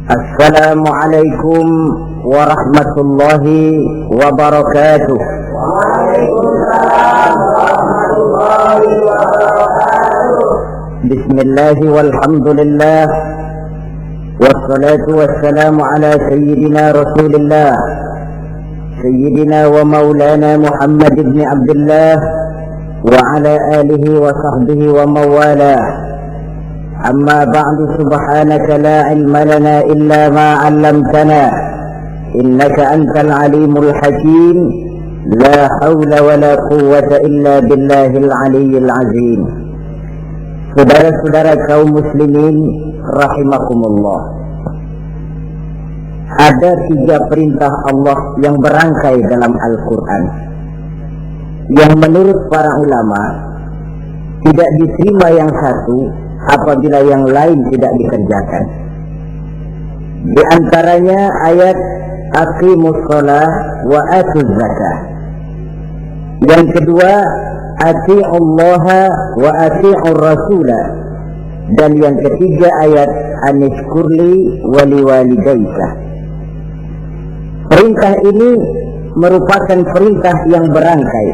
Assalamualaikum warahmatullahi wabarakatuh. Waalaikumsalam warahmatullahi wabarakatuh. Bismillah walhamdulillah wassalatu wassalamu ala sayyidina Rasulillah sayyidina wa maulana Muhammad ibn Abdullah wa ala alihi wa sahbihi wa mawalah. أما بعد سبحانك لا علم لنا إلا ما علمتنا إنك أنت العليم الحكيم لا حول ولا قوة إلا بالله العلي العظيم. Saudara-saudara kaum muslimin rahimakumullah, ada 3 perintah Allah yang berangkai dalam Al-Quran yang menurut para ulama tidak diterima yang satu apabila yang lain tidak dikerjakan. Di antaranya ayat aqimus shalah wa atuz zakah. Yang kedua ati'ullaha wa ati'ur rasulah. Dan yang ketiga ayat anishkurli waliwalidayka. Perintah ini merupakan perintah yang berangkai.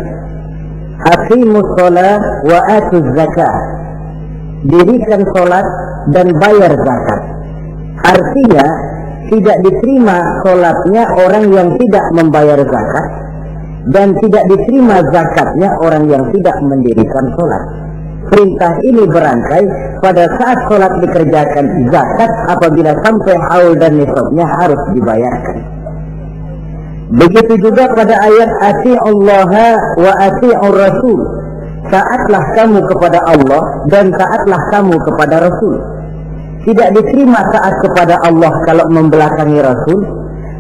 Aqimus shalah wa atuz zakah. Dirikan sholat dan bayar zakat. Artinya tidak diterima sholatnya orang yang tidak membayar zakat, dan tidak diterima zakatnya orang yang tidak mendirikan sholat. Perintah ini berangkai pada saat sholat dikerjakan, zakat apabila sampai haul dan nisabnya harus dibayarkan. Begitu juga pada ayat ati'ullaha wa ati'ur rasul. Taatlah kamu kepada Allah dan taatlah kamu kepada Rasul. Tidak diterima taat kepada Allah kalau membelakangi Rasul,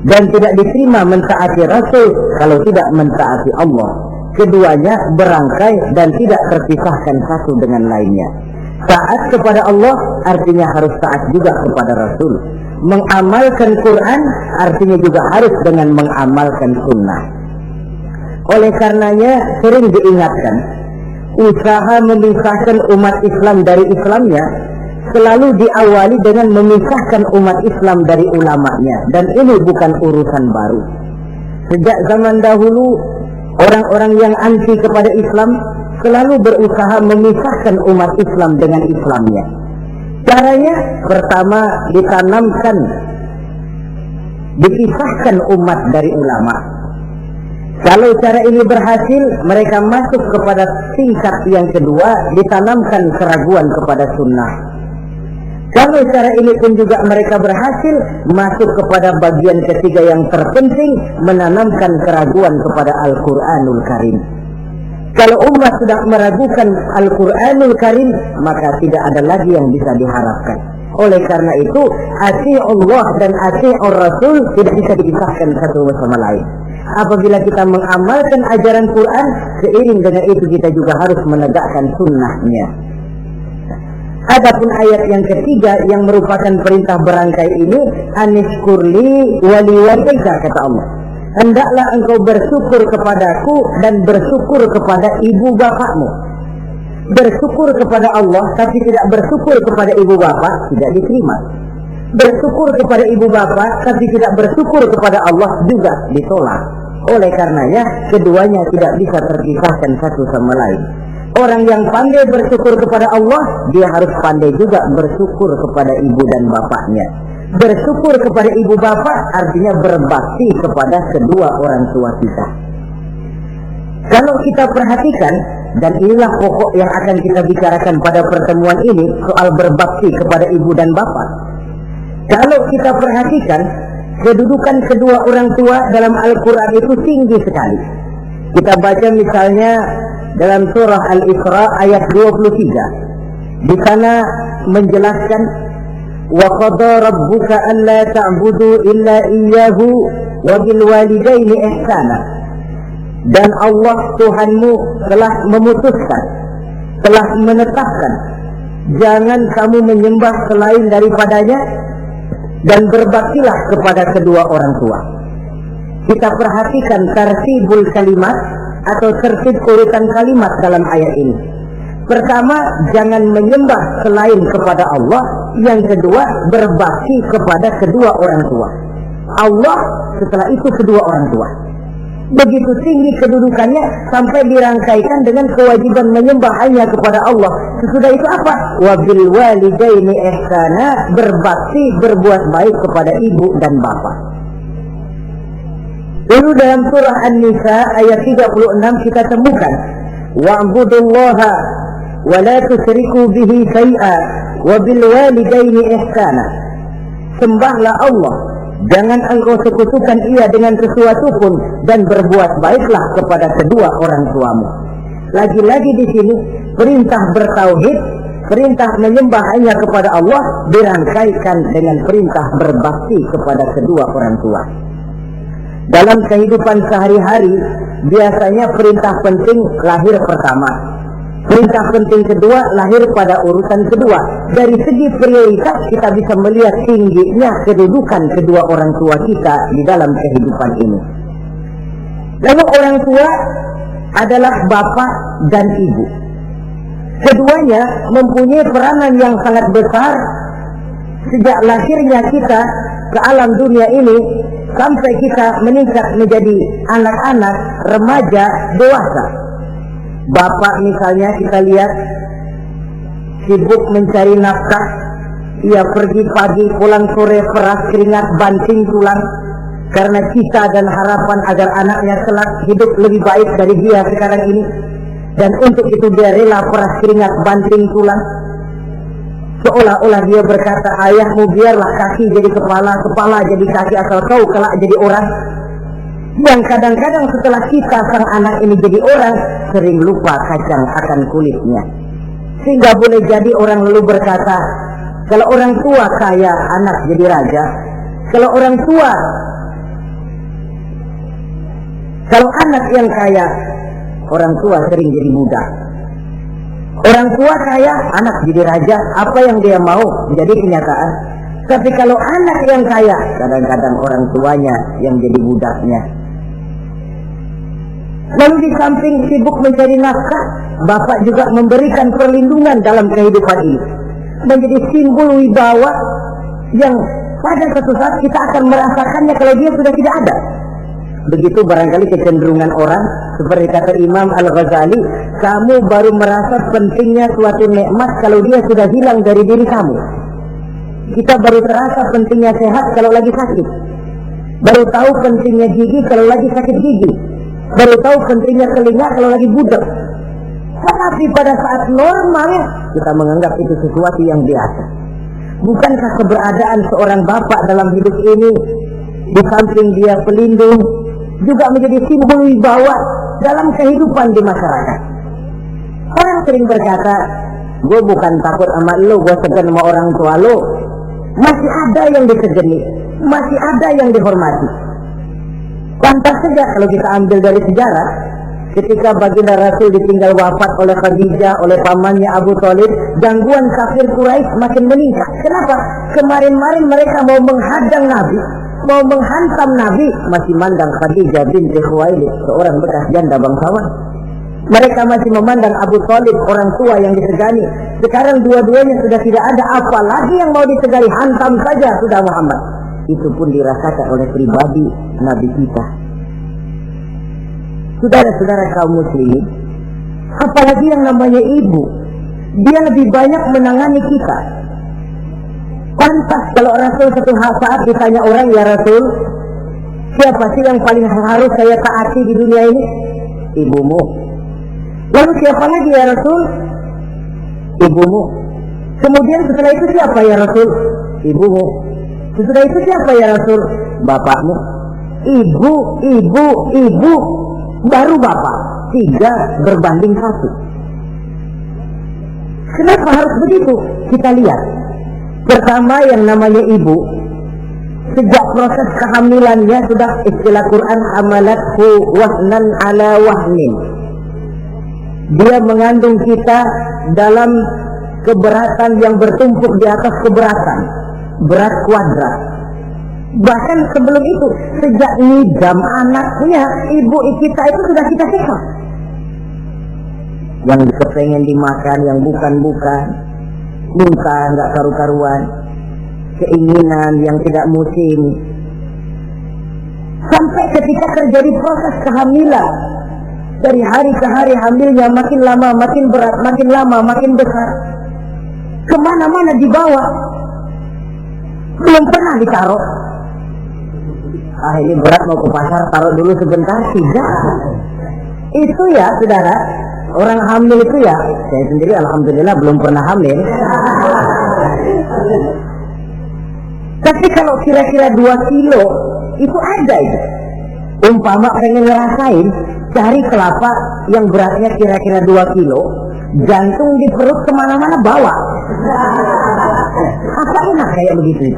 dan tidak diterima mentaati Rasul kalau tidak mentaati Allah. Keduanya berangkai dan tidak terpisahkan satu dengan lainnya. Taat kepada Allah artinya harus taat juga kepada Rasul. Mengamalkan Quran artinya juga harus dengan mengamalkan sunnah. Oleh karenanya sering diingatkan, usaha memisahkan umat Islam dari Islamnya selalu diawali dengan memisahkan umat Islam dari ulamanya, dan ini bukan urusan baru. Sejak zaman dahulu orang-orang yang anti kepada Islam selalu berusaha memisahkan umat Islam dengan Islamnya. Caranya pertama dipisahkan umat dari ulama. Kalau cara ini berhasil, mereka masuk kepada tingkat yang kedua, ditanamkan keraguan kepada sunnah. Kalau cara ini pun juga mereka berhasil, masuk kepada bagian ketiga yang terpenting, menanamkan keraguan kepada Al-Quranul Karim. Kalau umat sudah meragukan Al-Quranul Karim, maka tidak ada lagi yang bisa diharapkan. Oleh karena itu, ati'ullah dan ati'ur rasul tidak bisa dipisahkan satu sama lain. Apabila kita mengamalkan ajaran Quran, seiring dengan itu kita juga harus menegakkan sunnahnya. Adapun ayat yang ketiga yang merupakan perintah berangkai ini, anishkurli waliwalidayka, kata Allah. Hendaklah engkau bersyukur kepadaku dan bersyukur kepada ibu bapakmu. Bersyukur kepada Allah tapi tidak bersyukur kepada ibu bapak tidak diterima. Bersyukur kepada ibu bapak tapi tidak bersyukur kepada Allah juga ditolak. Oleh karenanya keduanya tidak bisa terpisahkan satu sama lain. Orang yang pandai bersyukur kepada Allah, dia harus pandai juga bersyukur kepada ibu dan bapaknya. Bersyukur kepada ibu bapak artinya berbakti kepada kedua orang tua kita. Kalau kita perhatikan, dan inilah pokok yang akan kita bicarakan pada pertemuan ini, soal berbakti kepada ibu dan bapak. Kalau kita perhatikan, kedudukan kedua orang tua dalam Al-Quran itu tinggi sekali. Kita baca misalnya dalam surah Al-Isra ayat 23. Di sana menjelaskan, wa qada rabbuka alla ta'budu illa iyyahu wa bil walidaini ihsana. Dan Allah Tuhanmu telah memutuskan, telah menetapkan, jangan kamu menyembah selain daripadanya, dan berbaktilah kepada kedua orang tua. Kita perhatikan tertibul kalimat atau tertib urutan kalimat dalam ayat ini. Pertama, jangan menyembah selain kepada Allah. yang kedua berbakti kepada kedua orang tua. Allah, setelah itu kedua orang tua. Begitu tinggi kedudukannya sampai dirangkaikan dengan kewajiban menyembah hanya kepada Allah. Sesudah itu apa? Wabil walidaini ihsana, berbakti, berbuat baik kepada ibu dan bapak. Lalu dalam surah An-Nisa ayat 36 kita temukan wa'budullaha wa la tusyriku bihi syai'a wabil walidaini ihsana. Sembahlah Allah, jangan engkau sekutukan ia dengan sesuatu pun, dan berbuat baiklah kepada kedua orang tuamu. Lagi-lagi di sini perintah bertauhid, perintah menyembah hanya kepada Allah dirangkaikan dengan perintah berbakti kepada kedua orang tua. Dalam kehidupan sehari-hari biasanya perintah penting lahir pertama, perintah penting kedua lahir pada urutan kedua. Dari segi prioritas kita bisa melihat tingginya kedudukan kedua orang tua kita di dalam kehidupan ini. Lalu orang tua adalah bapak dan ibu. Keduanya mempunyai peranan yang sangat besar sejak lahirnya kita ke alam dunia ini sampai kita meningkat menjadi anak-anak, remaja, dewasa. Bapak misalnya kita lihat sibuk mencari nafkah, ia pergi pagi pulang sore peras keringat banting tulang karena cita dan harapan agar anaknya kelak hidup lebih baik dari dia sekarang ini, dan untuk itu dia rela peras keringat banting tulang. Seolah-olah dia berkata, ayahmu biarlah kaki jadi kepala, kepala jadi kaki, asal kau kelak jadi orang. Yang kadang-kadang setelah kita sang anak ini jadi orang, sering lupa kacang akan kulitnya. Sehingga boleh jadi orang lalu berkata, kalau orang tua kaya, anak jadi raja. Kalau orang tua, kalau anak yang kaya, orang tua sering jadi budak. Orang tua kaya, anak jadi raja. Apa yang dia mau menjadi kenyataan. Tapi kalau anak yang kaya, kadang-kadang orang tuanya yang jadi budaknya. Lalu di samping sibuk mencari nafkah, bapak juga memberikan perlindungan dalam kehidupan ini, menjadi simbol wibawa yang pada suatu saat kita akan merasakannya kalau dia sudah tidak ada. Begitu barangkali kecenderungan orang, seperti kata Imam Al-Ghazali, kamu baru merasa pentingnya suatu nikmat kalau dia sudah hilang dari diri kamu. Kita baru terasa pentingnya sehat kalau lagi sakit, baru tahu pentingnya gigi kalau lagi sakit gigi, baru tahu pentingnya telinga kalau lagi budak. Tetapi pada saat normal kita menganggap itu sesuatu yang biasa. Bukankah keberadaan seorang bapak dalam hidup ini, di samping dia pelindung, juga menjadi simbol wibawa dalam kehidupan di masyarakat? Orang sering berkata, gue bukan takut sama lo, gue segan sama orang tua lo. Masih ada yang disegani, masih ada yang dihormati. Pantas saja kalau kita ambil dari sejarah, ketika baginda Rasul ditinggal wafat oleh Khadijah, oleh pamannya Abu Thalib, gangguan kafir Quraisy makin meningkat. Kenapa? Kemarin-marin mereka mau menghadang Nabi, mau menghantam Nabi, masih mandang Khadijah binti Khuwailid, seorang bekas janda bangsawan. Mereka masih memandang Abu Thalib, orang tua yang disegani. Sekarang dua-duanya sudah tidak ada, apalagi yang mau disegani, hantam saja sudah Muhammad. Itu pun dirasakan oleh pribadi Nabi kita. Saudara-saudara kaum muslimin, apalagi yang namanya ibu, dia lebih banyak menangani kita. Pantas kalau Rasul satu saat ditanya orang, ya Rasul, siapa sih yang paling harus saya taati di dunia ini? Ibumu. Lalu siapa lagi ya Rasul? Ibumu. Kemudian setelah itu siapa ya Rasul? Ibumu. Setelah itu siapa ya Rasul? Bapakmu. Ibu, ibu, ibu, baru bapak. 3 berbanding 1. Kenapa harus begitu? Kita lihat. Pertama, yang namanya ibu, sejak proses kehamilannya sudah istilah Quran hamalathu wahnan ala wahnin. Dia mengandung kita dalam keberatan yang bertumpuk di atas keberatan, berat kuadrat. Bahkan sebelum itu, sejak ngidam anaknya, ibu kita itu sudah kita siksa. Yang kepengen dimakan, yang bukan-bukan. muntah nggak karu-karuan, keinginan yang tidak musim, sampai ketika terjadi proses kehamilan. Dari hari ke hari hamilnya makin lama makin berat, makin lama makin besar, kemana-mana dibawa, belum pernah ditaruh. Ini berat mau ke pasar, taruh dulu sebentar. Tidak. Itu ya saudara, orang hamil itu ya, saya sendiri alhamdulillah belum pernah hamil. Tapi kalau kira-kira 2 kilo itu ada itu. Umpama pengen ngerasain, cari kelapa yang beratnya kira-kira 2 kilo, jantung di perut kemana-mana bawa. Apa enak kayak begitu?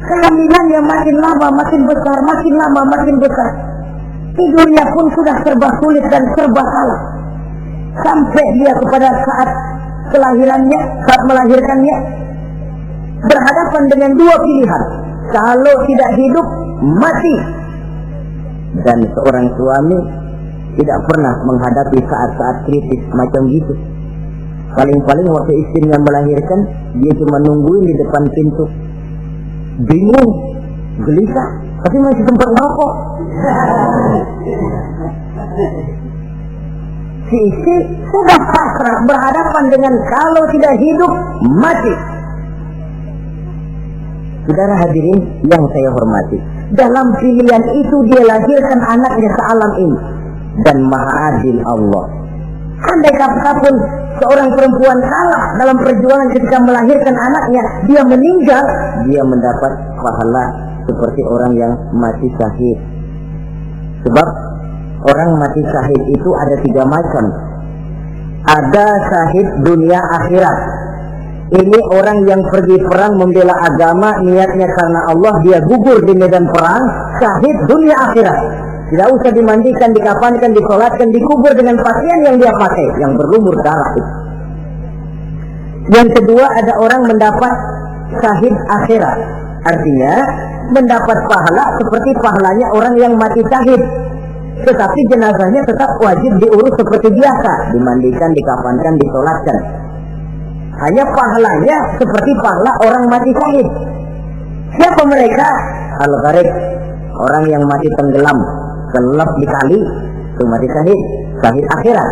Kehamilan yang makin lama makin besar, makin lama makin besar. Tidurnya pun sudah serba sulit dan serba salah. Sampai dia kepada saat kelahirannya, saat melahirkannya, berhadapan dengan 2 pilihan. Kalau tidak hidup, mati. Dan seorang suami tidak pernah menghadapi saat-saat kritis macam gitu. Paling-paling waktu istrinya melahirkan, dia cuma nungguin di depan pintu. Bingung, gelisah, tapi masih sempat ngerokok. Si istri sudah pasrah berhadapan dengan kalau tidak hidup, mati. Saudara hadirin yang saya hormati, dalam pilihan itu dia lahirkan anaknya sealam ini. Dan maha adil Allah. Andai kata pun seorang perempuan kalah dalam perjuangan ketika melahirkan anaknya, dia meninggal, dia mendapat pahala seperti orang yang mati syahid. Sebab orang mati syahid itu ada 3 macam. Ada syahid dunia akhirat. Ini orang yang pergi perang membela agama, niatnya karena Allah, dia gugur di medan perang, syahid dunia akhirat. Tidak usah dimandikan, dikafankan, disolatkan, dikubur dengan pakaian yang dia pakai, yang berlumur darah itu. Yang kedua, ada orang mendapat syahid akhirat. Artinya, mendapat pahala seperti pahalanya orang yang mati syahid. Tetapi jenazahnya tetap wajib diurus seperti biasa, dimandikan, dikafankan, disolatkan. Hanya pahalanya seperti pahala orang mati syahid. Siapa mereka? Al-Gharib, orang yang mati tenggelam, kelelap di kali, itu mati syahid, syahid akhirat.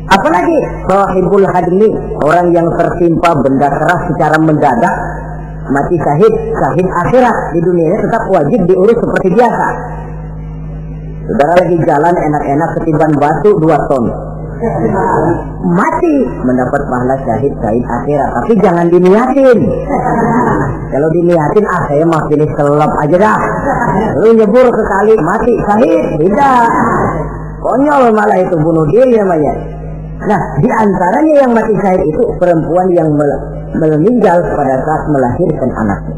Apalagi sahibul hadmi, orang yang tertimpa benda keras secara mendadak, mati syahid, syahid akhirat. Di dunianya tetap wajib diurus seperti biasa. Saudara lagi jalan enak-enak ketiban batu 2 ton, mati, mendapat pahala syahid, syahid akhirat. Tapi jangan diniatin. Kalau diniatin, saya mah pilih kelelap aja dah, lu nyebur ke kali, mati syahid. Tidak, konyol malah itu, bunuh diri namanya. Nah, di antaranya yang mati syahid itu perempuan yang meninggal pada saat melahirkan anaknya.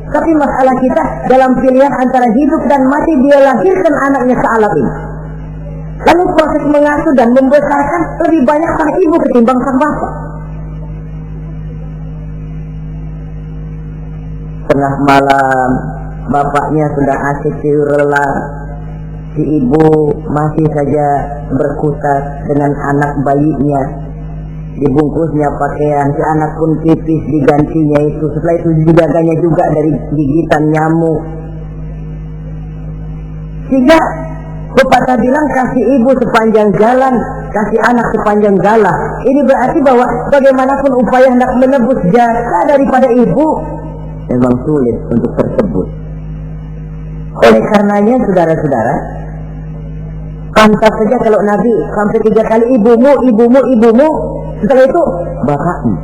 Tapi masalah kita dalam pilihan antara hidup dan mati, dia lahirkan anaknya sealam ini. Lalu proses mengasuh dan membesarkan lebih banyak sang ibu ketimbang sang bapak. Tengah malam, bapaknya sudah asik tidur lelap, si ibu masih saja berkutat dengan anak bayinya, dibungkusnya pakaian, si anak pun pipis digantinya itu, setelah itu dijaganya juga dari gigitan nyamuk. Sehingga pepatah bilang kasih ibu sepanjang jalan, kasih anak sepanjang galah. Ini berarti bahwa bagaimanapun upaya hendak menebus jasa daripada ibu, memang sulit untuk tersebut. Oleh karenanya saudara-saudara, pantas saja kalau Nabi sampai 3 kali ibumu, ibumu, ibumu, setelah itu bapakmu.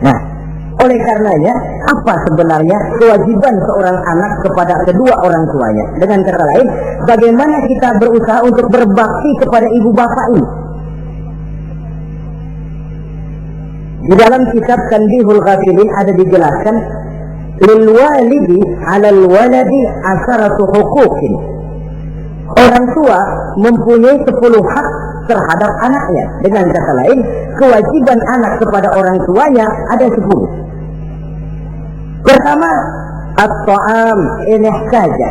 Nah, oleh karenanya apa sebenarnya kewajiban seorang anak kepada kedua orang tuanya? Dengan kata lain, bagaimana kita berusaha untuk berbakti kepada ibu bapak ini? Di dalam kitab Tanbihul Ghafilin ada dijelaskan, lil walidi 'alal waladi asharatu huquqin. Orang tua mempunyai 10 hak terhadap anaknya. Dengan kata lain, kewajiban anak kepada orang tuanya ada 10. Pertama, at-ta'am in ihtaja,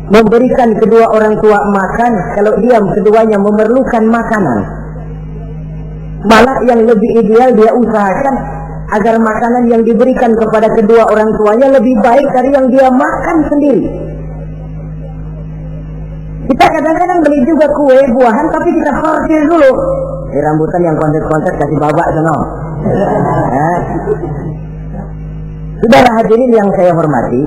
memberikan kedua orang tua makan kalau dia keduanya memerlukan makanan. Malah yang lebih ideal dia usahakan agar makanan yang diberikan kepada kedua orang tuanya lebih baik dari yang dia makan sendiri. Kita kadang-kadang beli juga kue, buahan, tapi kita sortir dulu. Rambutan yang konset-konset kasih babak sono. Saudara hadirin yang saya hormati,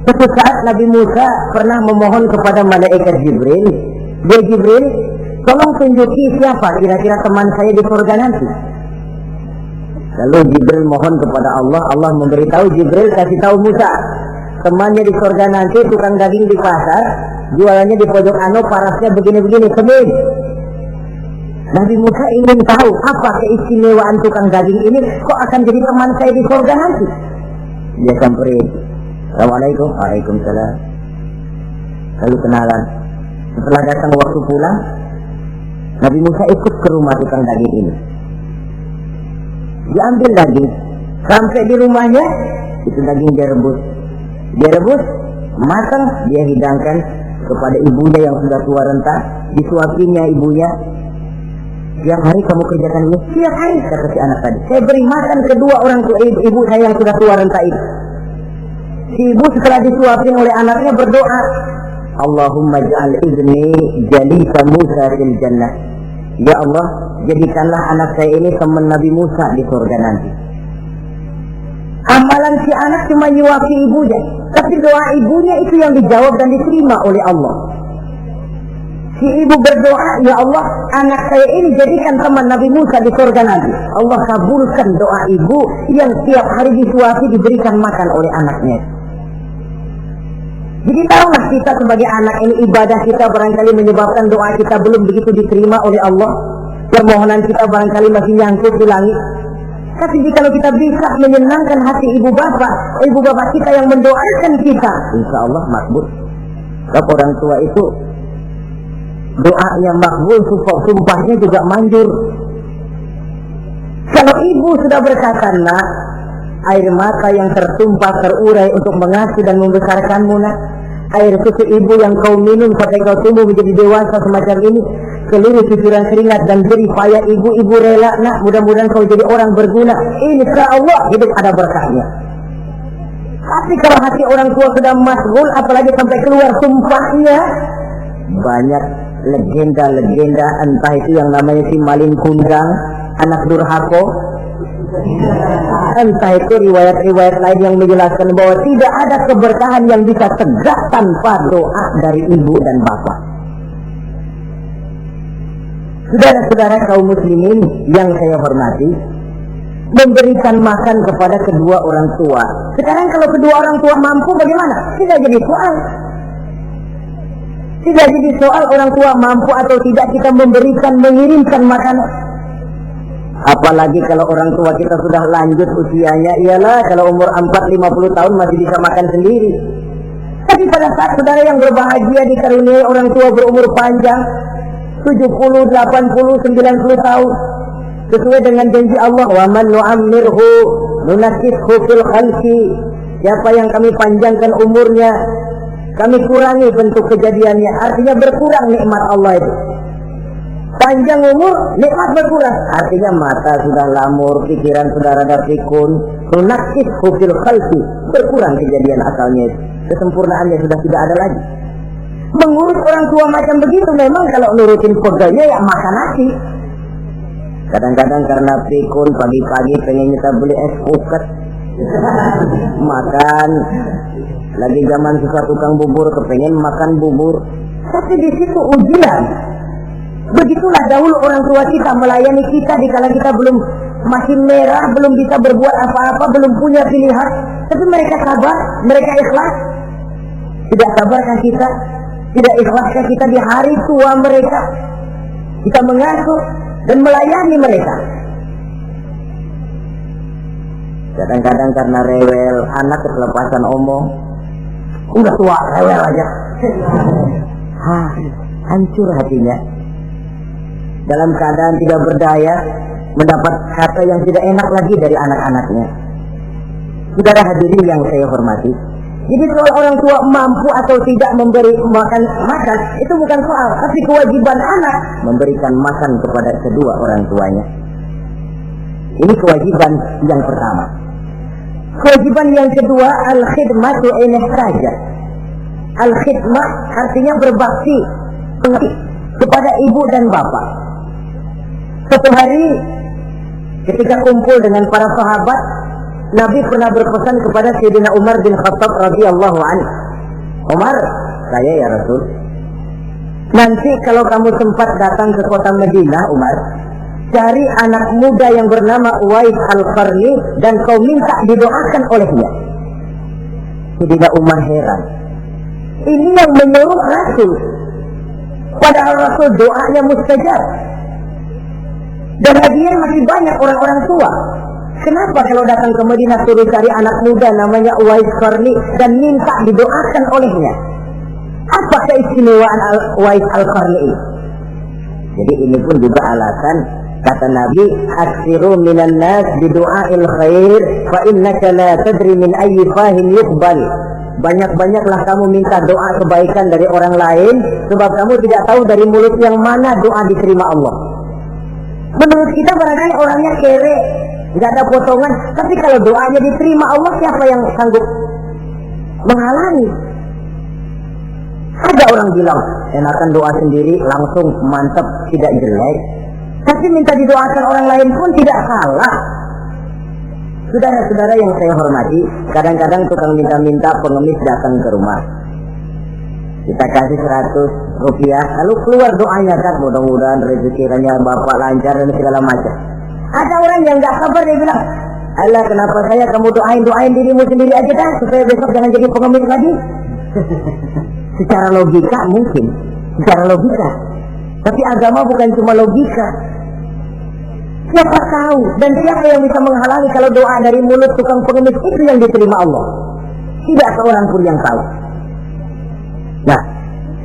suatu saat Nabi Musa pernah memohon kepada malaikat Jibril, "Dia Jibril, tolong tunjuki siapa kira-kira teman saya di surga nanti." Lalu Jibril mohon kepada Allah, Allah memberitahu Jibril kasih tahu Musa, temannya di surga nanti tukang daging di pasar, jualannya di pojok parasnya begini-begini, semin. Nabi Musa ingin tahu apa keistimewaan tukang daging ini, kok akan jadi teman saya di surga nanti. Dia samperin, "Assalamualaikum." "Waalaikumsalam." Lalu kenalan. Setelah datang waktu pulang, Nabi Musa ikut ke rumah tukang daging ini. Dia ambil daging, sampai di rumahnya itu daging dia rebus, matang, dia hidangkan kepada ibunya yang sudah tua renta, disuapinya ibunya. "Tiap hari kamu kerjakan ini?" "Tiap hari," kata si anak tadi. "Saya beri makan kedua orang tua ibu saya yang sudah tua renta itu." Si ibu setelah disuapin oleh anaknya berdoa, "Allahumma ja'al ibni jalisa Musa fil jannah." Ya Allah, jadikanlah anak saya ini teman Nabi Musa di surga nanti. Amalan si anak cuma nyuapi ibunya, tapi doa ibunya itu yang dijawab dan diterima oleh Allah. Si ibu berdoa, "Ya Allah, anak saya ini jadikan teman Nabi Musa di surga nanti." Allah kabulkan doa ibu yang tiap hari disuapi diberikan makan oleh anaknya. Jadi tahulah kita sebagai anak ini, ibadah kita barangkali menyebabkan doa kita belum begitu diterima oleh Allah. Permohonan kita barangkali masih nyangkut di langit. Tapi jika kita bisa menyenangkan hati ibu bapak kita yang mendoakan kita, insya Allah makbul. Sebab orang tua itu doanya makbul, sumpahnya juga manjur. Kalau ibu sudah berkata, "Nak, air mata yang tertumpah terurai untuk mengasuh dan membesarkanmu, nak. Air susu ibu yang kau minum sampai kau tumbuh menjadi dewasa semacam ini, seluruh cucuran keringat dan jerih payah ibu rela, nak. Mudah-mudahan kau jadi orang berguna. Insya Allah hidup ada berkahnya." Tapi kalau hati orang tua sudah masgul, apalagi sampai keluar sumpahnya, banyak legenda-legenda, entah itu yang namanya si maling kundang, anak durhaka, entah itu riwayat-riwayat lain yang menjelaskan bahwa tidak ada keberkahan yang bisa tegak tanpa doa dari ibu dan bapak. Saudara-saudara kaum muslimin yang saya hormati, memberikan makan kepada kedua orang tua. Sekarang kalau kedua orang tua mampu bagaimana? Tidak jadi soal. Tidak jadi soal orang tua mampu atau tidak kita mengirimkan makanan. Apalagi kalau orang tua kita sudah lanjut usianya, ialah kalau umur 40-50 tahun masih bisa makan sendiri. Tapi pada saat saudara yang berbahagia dikaruniai orang tua berumur panjang, 70, 80, 90 tahun, sesuai dengan janji Allah, "Wa man nu'ammirhu nunakkishu fil khalqi." Siapa yang kami panjangkan umurnya, kami kurangi bentuk kejadiannya. Artinya berkurang nikmat Allah itu. Panjang umur, nikmat berkurang. Artinya mata sudah lamur, pikiran sudah rada pikun. Nunakkishu fil khalqi, berkurang kejadian asalnya itu. Kesempurnaannya sudah tidak ada lagi. Mengurus orang tua macam begitu memang kalau nurutin pegawainya ya makan nasi. Kadang-kadang karena pikun pagi-pagi pengen kita beli es puket, makan. Lagi zaman susah tukang bubur kepengen makan bubur. Tapi di situ ujian. Begitulah dahulu orang tua kita melayani kita dikala kita belum masih merah, belum bisa berbuat apa-apa, belum punya pilihan. Tapi mereka sabar, mereka ikhlas. Tidak sabarkah kita? Tidak ikhlaskah kita di hari tua mereka? Kita mengasuh dan melayani mereka. Kadang-kadang karena rewel, anak kelepasan omong, udah tua, rewel aja. Hancur hatinya. Dalam keadaan tidak berdaya, mendapat kata yang tidak enak lagi dari anak-anaknya. Saudara hadirin yang saya hormati, Jadi soal orang tua mampu atau tidak memberi makan, itu bukan soal, tapi kewajiban anak memberikan makan kepada kedua orang tuanya. Ini kewajiban yang pertama. Kewajiban yang kedua, al-khidmatu in ihtaja. Al-khidmah artinya berbakti kepada ibu dan bapak. Suatu hari ketika kumpul dengan para sahabat, Nabi pernah berpesan kepada Sayyidina Umar bin Khattab radhiyallahu anhu. Umar, saya ya Rasul, nanti kalau kamu sempat datang ke kota Madinah, Umar, cari anak muda yang bernama Uwais Al-Qarni dan kau minta didoakan olehnya. Sayyidina Umar heran. Ini yang menyuruh Rasul. Padahal Rasul doanya mustajab. Dan hadiah masih banyak orang-orang tua. Kenapa kalau datang ke Madinah suruh cari anak muda namanya Uwais Qarni dan minta didoakan olehnya? Apa keistimewaan Uwais Al-Qarni ini? Jadi ini pun juga alasan kata Nabi, aksiru minan nas bidu'ail khair fa innaka la tadri min ayyi fahin yuqbal. Banyak-banyaklah kamu minta doa kebaikan dari orang lain, sebab kamu tidak tahu dari mulut yang mana doa diterima Allah. Menurut kita barangkali orangnya kere, tidak ada potongan, tapi kalau doanya diterima Allah, siapa yang sanggup menghalangi? Ada orang bilang, enakan doa sendiri langsung mantap, tidak jelek. Tapi minta didoakan orang lain pun tidak salah. Saudara-saudara yang saya hormati, kadang-kadang tukang minta-minta pengemis datang ke rumah. Kita kasih 100 rupiah, lalu keluar doanya kan, mudah-mudahan rezekinya bapak lancar dan segala macam. Ada orang yang nggak sabar, dia bilang, Allah kenapa saya kamu doain dirimu sendiri aja dah, supaya besok jangan jadi pengemis lagi. Secara logika mungkin, secara logika. Tapi agama bukan cuma logika. Siapa tahu dan siapa yang bisa menghalangi kalau doa dari mulut tukang pengemis itu yang diterima Allah? Tidak seorang pun yang tahu. Nah,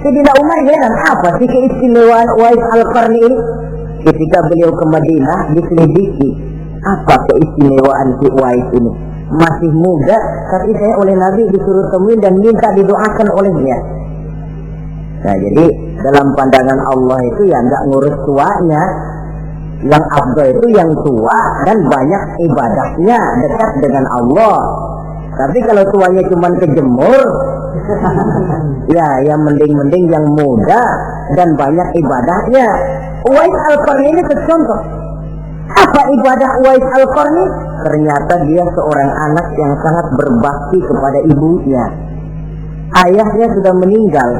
Sayyidina Umar heran, apa sih keistimewaan Uwais Al-Qarni ini? Ketika beliau ke Madinah diselidiki, apa keistimewaan si Uwais ini? Masih muda, tapi saya oleh Nabi disuruh temuin dan minta didoakan olehnya. Nah, jadi dalam pandangan Allah itu ya nggak ngurus tuanya. Yang afdal itu yang tua dan banyak ibadahnya dekat dengan Allah. Tapi kalau tuanya cuma kejemur, ya yang mending yang muda dan banyak ibadahnya. Uwais Al-Qarni ini contoh. Apa ibadah Uwais Al-Qarni? Ternyata dia seorang anak yang sangat berbakti kepada ibunya. Ayahnya sudah meninggal.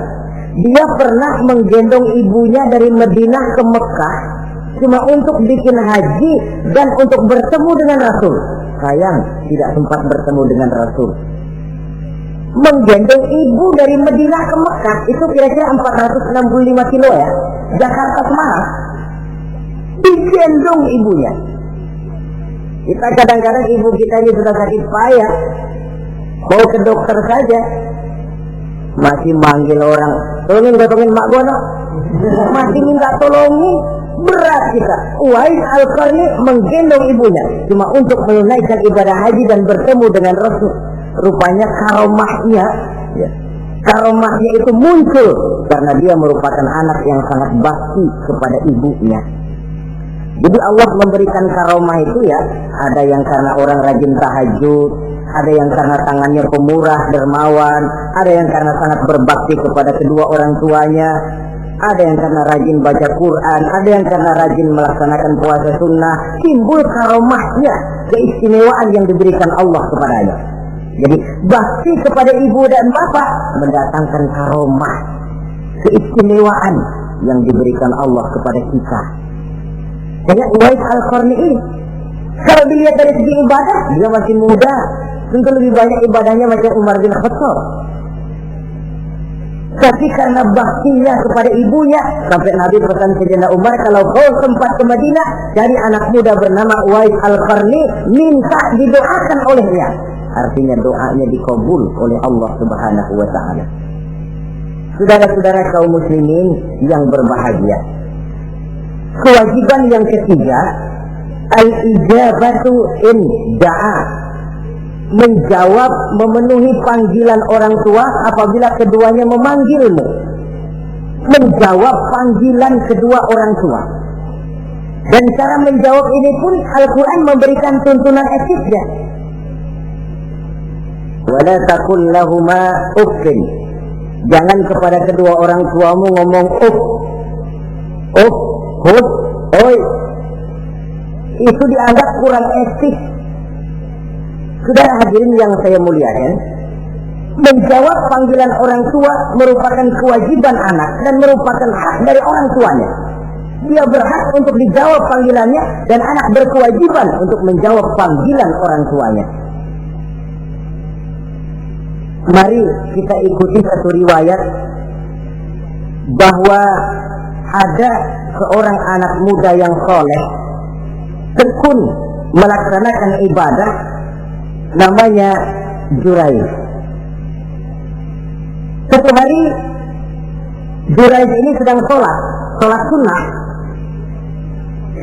Dia pernah menggendong ibunya dari Madinah ke Mekah cuma untuk bikin haji dan untuk bertemu dengan Rasul. Sayang, tidak sempat bertemu dengan Rasul. Menggendong ibu dari Madinah ke Mekah itu kira-kira 465 kilo ya. Jakarta Semarang. Digendong ibunya. Kita kadang-kadang ibu kita ini sudah sakit payah, mau ke dokter saja masih manggil orang, tolongin mak gua no. Masih minta tolongin. Berat kita. Uwais Al-Qarni menggendong ibunya cuma untuk menunaikan ibadah haji dan bertemu dengan Rasul. Rupanya karomahnya itu muncul karena dia merupakan anak yang sangat bakti kepada ibunya. Jadi Allah memberikan karomah itu ya, ada yang karena orang rajin tahajud, ada yang karena tangannya pemurah, dermawan, ada yang karena sangat berbakti kepada kedua orang tuanya, ada yang karena rajin baca Quran, ada yang karena rajin melaksanakan puasa sunnah. Timbul karomahnya, keistimewaan yang diberikan Allah kepadanya. Jadi bakti kepada ibu dan bapak mendatangkan karomah, keistimewaan yang diberikan Allah kepada kita. Kayak Uwais Al-Qarni ini, kalau dilihat dari segi ibadah, dia masih muda, tentu lebih banyak ibadahnya macam Umar bin Khattab. Tapi karena baktinya kepada ibunya, sampai Nabi pesan Sayyidina Umar, kalau kau sempat ke Madinah, cari anak muda bernama Uwais Al-Qarni, minta didoakan olehnya. Artinya doanya dikabul oleh Allah Subhanahu wa ta'ala. Saudara-saudara kaum muslimin yang berbahagia, kewajiban yang ketiga, al-ijabatu in da'a. menjawab, memenuhi panggilan orang tua apabila keduanya memanggilmu. Menjawab panggilan kedua orang tua. Dan cara menjawab ini pun Al-Quran memberikan tuntunan etiknya. Wala taqul lahuma uffin. Jangan kepada kedua orang tuamu ngomong uff, hut, oi. Itu dianggap kurang etik. Saudara hadirin yang saya muliakan, menjawab panggilan orang tua merupakan kewajiban anak dan merupakan hak dari orang tuanya. Dia berhak untuk dijawab panggilannya dan anak berkewajiban untuk menjawab panggilan orang tuanya. Mari kita ikuti satu riwayat bahwa ada seorang anak muda yang soleh, tekun melaksanakan ibadah, namanya Jurayj. Suatu hari Jurayj ini sedang sholat sunnah.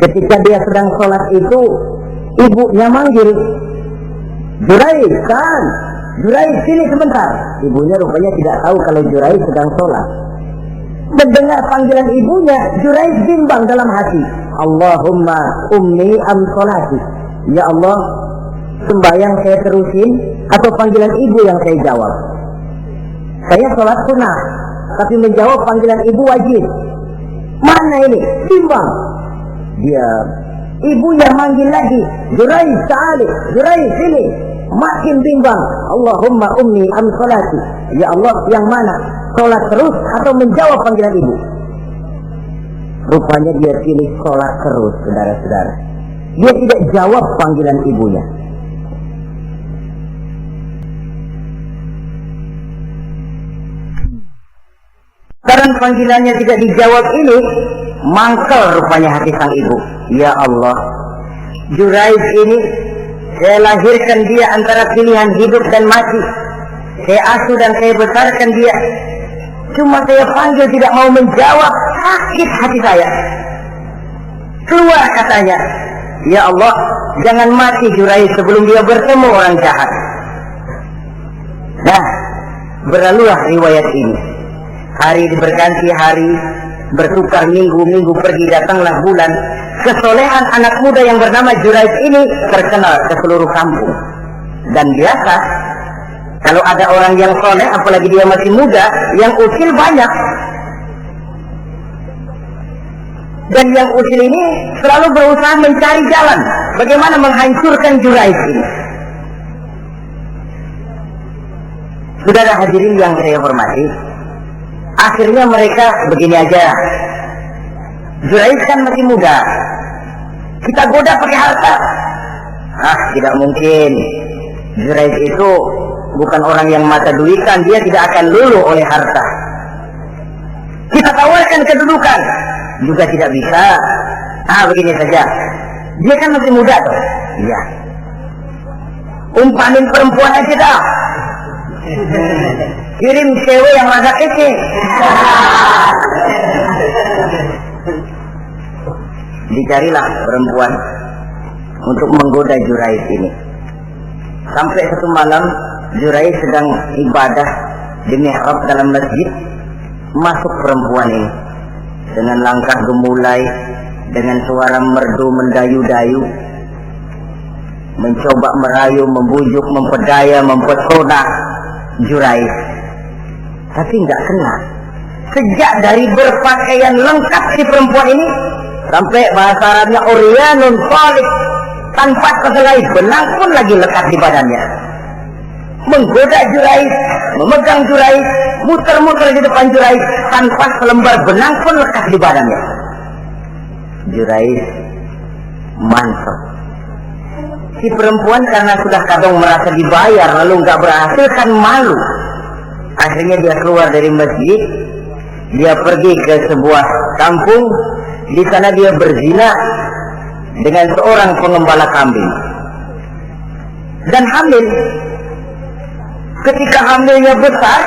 Ketika dia sedang sholat itu, ibunya manggil, Jurayj, kan? Jurayj, sini sebentar. Ibunya rupanya tidak tahu kalau Jurayj sedang sholat. Mendengar panggilan ibunya, Jurayj bimbang dalam hati. Allahumma ummi am sholati. Ya Allah, sembahyang saya terusin atau panggilan ibu yang saya jawab? Saya sholat sunnah, tapi menjawab panggilan ibu wajib. Mana ini? Bimbang. Dia, ibunya manggil lagi, Jurayj ta'ali, Jurayj sini. Makin bimbang. Allahumma ummi am sholati. Ya Allah, yang mana? Sholat terus atau menjawab panggilan ibu? Rupanya dia pilih sholat terus, saudara-saudara. Dia tidak jawab panggilan ibunya. Karena panggilannya tidak dijawab ini, mangkel rupanya hati sang ibu. Ya Allah, Jurayj ini saya lahirkan dia antara pilihan hidup dan mati. Saya asuh dan saya besarkan dia. Cuma saya panggil tidak mau menjawab, sakit hati saya. Keluar katanya, ya Allah, jangan mati Jurayj sebelum dia bertemu orang jahat. Nah, berlalulah riwayat ini. Hari berganti hari, bertukar minggu pergi datanglah bulan. Kesolehan anak muda yang bernama Jurayj ini terkenal ke seluruh kampung. Dan biasa, kalau ada orang yang soleh, apalagi dia masih muda, yang usil banyak. Dan yang usil ini selalu berusaha mencari jalan bagaimana menghancurkan Jurayj ini. Saudara hadirin yang saya hormati, akhirnya mereka begini aja. Jurayj kan masih muda, kita goda pakai harta. Tidak mungkin. Jurayj itu bukan orang yang mata duitan, dia tidak akan luluh oleh harta. Kita tawarkan kedudukan, juga tidak bisa. Begini saja, dia kan masih muda tuh. Iya, umpanin perempuan aja dah. Kirim cewek yang rada kece. Dicarilah perempuan untuk menggoda Jurayj ini. Sampai satu malam Jurayj sedang ibadah di mihrab dalam masjid. Masuk perempuan ini dengan langkah gemulai, dengan suara merdu mendayu-dayu, mencoba merayu, membujuk, memperdaya, mempesona Jurayj. Tapi nggak kena. Sejak dari berpakaian lengkap si perempuan ini, sampai bahasa Arabnya uryanun salih, tanpa keselai benang pun lagi lekat di badannya. Menggoda Jurayj, memegang Jurayj, muter-muter di depan Jurayj, tanpa selembar benang pun lekat di badannya. Jurayj mantap. Si perempuan karena sudah kadang merasa dibayar lalu nggak berhasil kan malu. Akhirnya dia keluar dari masjid, dia pergi ke sebuah kampung. Di sana dia berzina dengan seorang pengembala kambing dan hamil. Ketika hamilnya besar,